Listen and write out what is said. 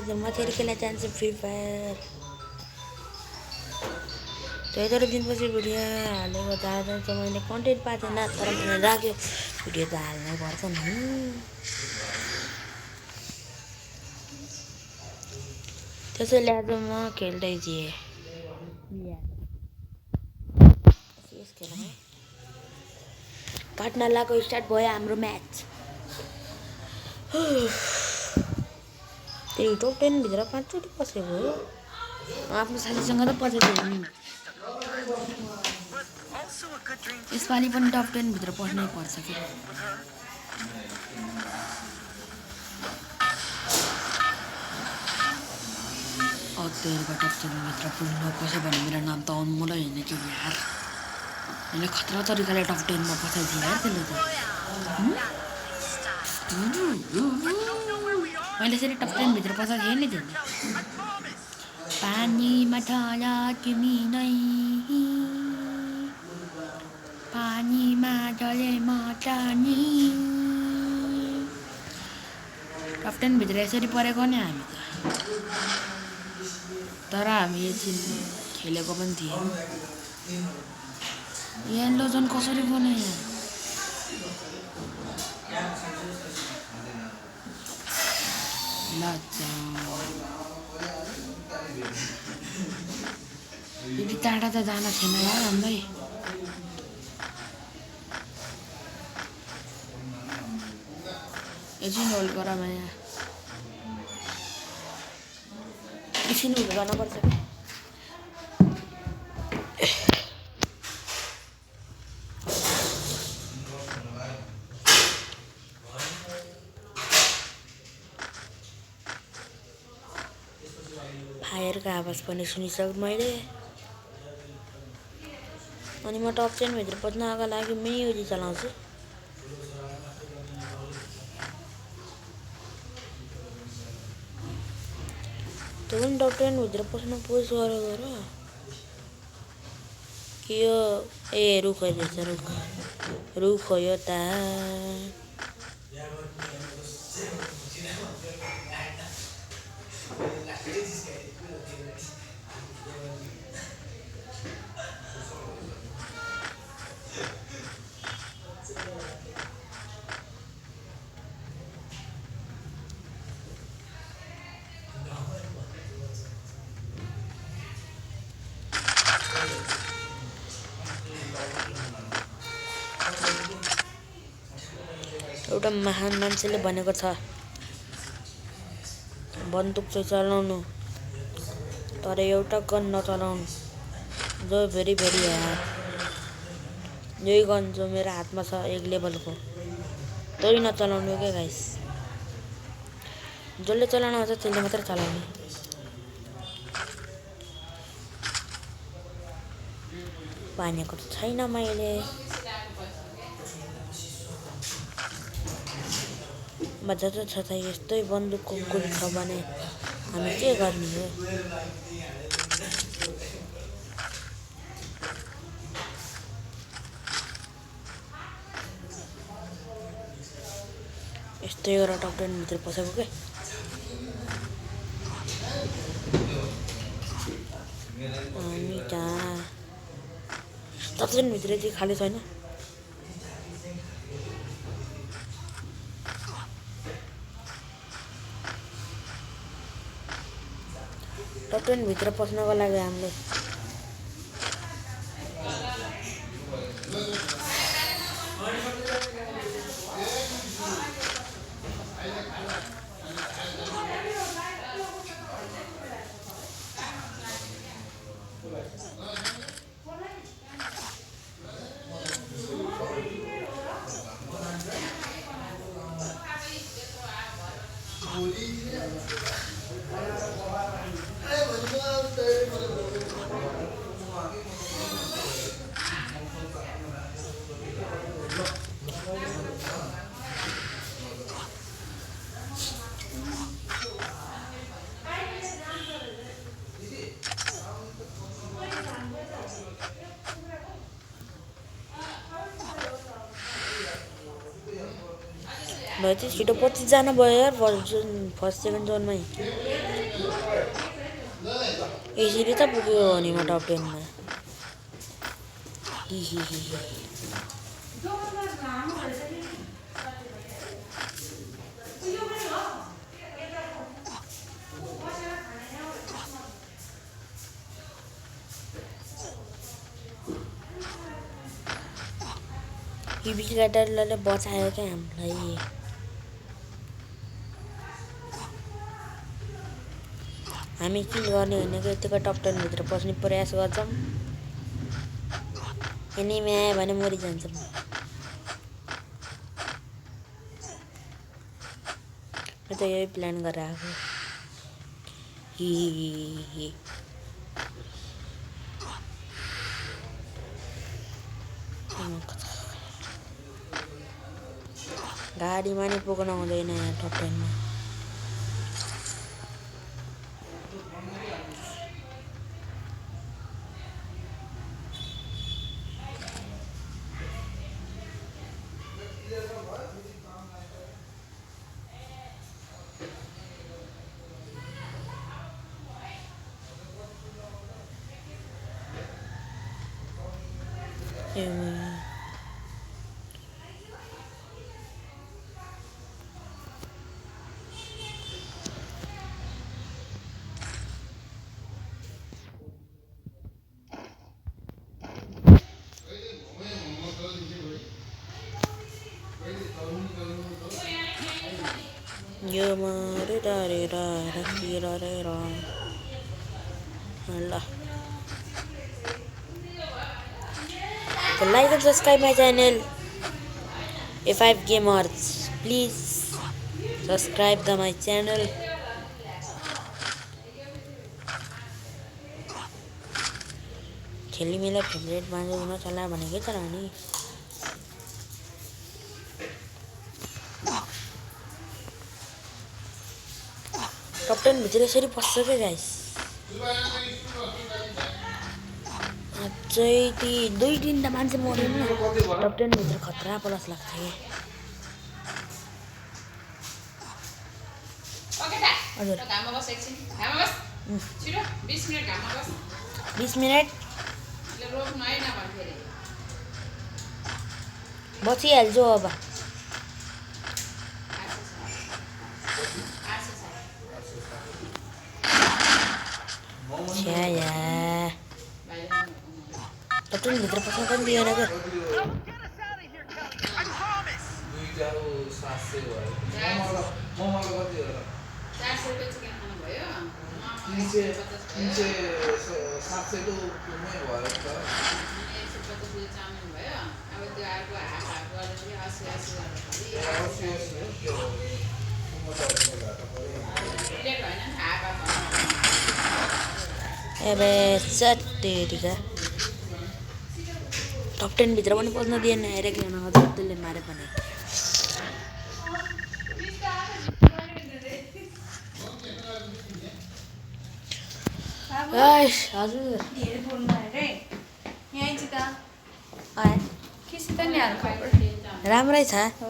म फेरि खेल्न चाहन्छु फ्री फायर। धेरै दिनपछि भिडियो हालेको जाँदैछ, मैले कन्टेन्ट पाएको थिएन तर मैले राख्यो भिडियो त हाल्नै पर्छ नि। त्यसैले आज म खेल्दै थिएँ। पाटनालाको स्टार्ट भयो हाम्रो म्याच। त्यही टप 10 भित्र 5 चोटि पसेको हो। आफ्नो साथीसँग त पसेको नि। यसपालि पनि टप 10 भित्र पस्नै पर्छ कि। अत्यारको टप 10 भित्र पुग्न पस्यो भने मेरो नाम त अनमोलै होइन कि यार। मैले खतरा तरिकाले टप 10 मा पसाइदिएँ यार त्यसले त। मैले यसरी टप 10 भित्र पसाएको थिएँ नि त्यसले। पानीमा ढला तिमी नै, पानीमा ढले म टानी। टप 10 भित्र यसरी परेको नि हामी त। तर हामी एकछिन खेलेको पनि थियौँ। येल्लो जोन कसरी बन्यो यहाँ? यति टाढा त जान थिएन यार हामीलाई। एकछिन होल्ड गर माया, एकछिन होल्ड गर्नुपर्छ। फायरको आवाज पनि सुनिसकेँ मैले। अनि म टप 10 भित्र पस्नको लागि मिनी युजी चलाउँछु। त्यो पनि टप 10 भित्र पस्न पुस गरेर के यो रुख रहेछ, रुख हो यो त। एउटा महान मान्छेले भनेको छ, बन्दुक चाहिँ चलाउनु तर एउटा गन नचलाउनु। जो भेरी भेरी हार्ड। यही गन जो मेरो हातमा छ 1 लेभलको, त्यही नचलाउनु के गाइस। जसले चलाउन आउँछ त्यसले मात्र चलाउने। भनेको त छैन मैले। मजा त छ त, यस्तै बन्दुकको गुल छ भने हामी के गर्ने हो। यस्तै गरेर टप 10 भित्र पसेको के। अनि त टप 10 भित्र चाहिँ खाली छैन। टप 10 भित्र पस्नको लागि हामीले भयो त्यो छिटो 25जना भयो यार फर्स्ट सेकेन्ड जोनमै यसरी त पुग्यो भने म टप 10 मा हिबी क्याटरले बचायो क्या हामीलाई हामी किल गर्ने भनेको यतिकै टप 10 भित्र पस्ने प्रयास गर्छौं एनिमी आयो भने मरिजान्छौं म त यही प्लान गरेर आएको गाडीमा नि पुग्न हुँदैन यहाँ टप 10 मा यो मारे रे रा रा रे रा ल like and subscribe my channel A5 Gamers. Please subscribe to my channel. खेली मेला फेभरेट मान्छे हुन चला भनेकै तर नि टप 10 भित्र यसरी पस्छ के गाइस अझै ती 2-3 मान्छे मर्यो नि टप 10 भित्र खतरा प्लस लाग्छ के हजुर घाममा बस एकछिन घाममा बस छिटो 20 मिनेट घाममा बस 20 मिनेट ले रोक्नु हैन भन्थे बसिहाल्छु अब छ्या टप 10 भित्र पस्न पनि दिएन के अबे सट्टेरिका टप 10 भित्र पनि पस्न दिएन हेरेको छैन हजुर त्यसले मारे पनि हजुर धेरै बोल्नु रे यही चाहिँ त आए के सित नि हाल खबर राम्रै छ हो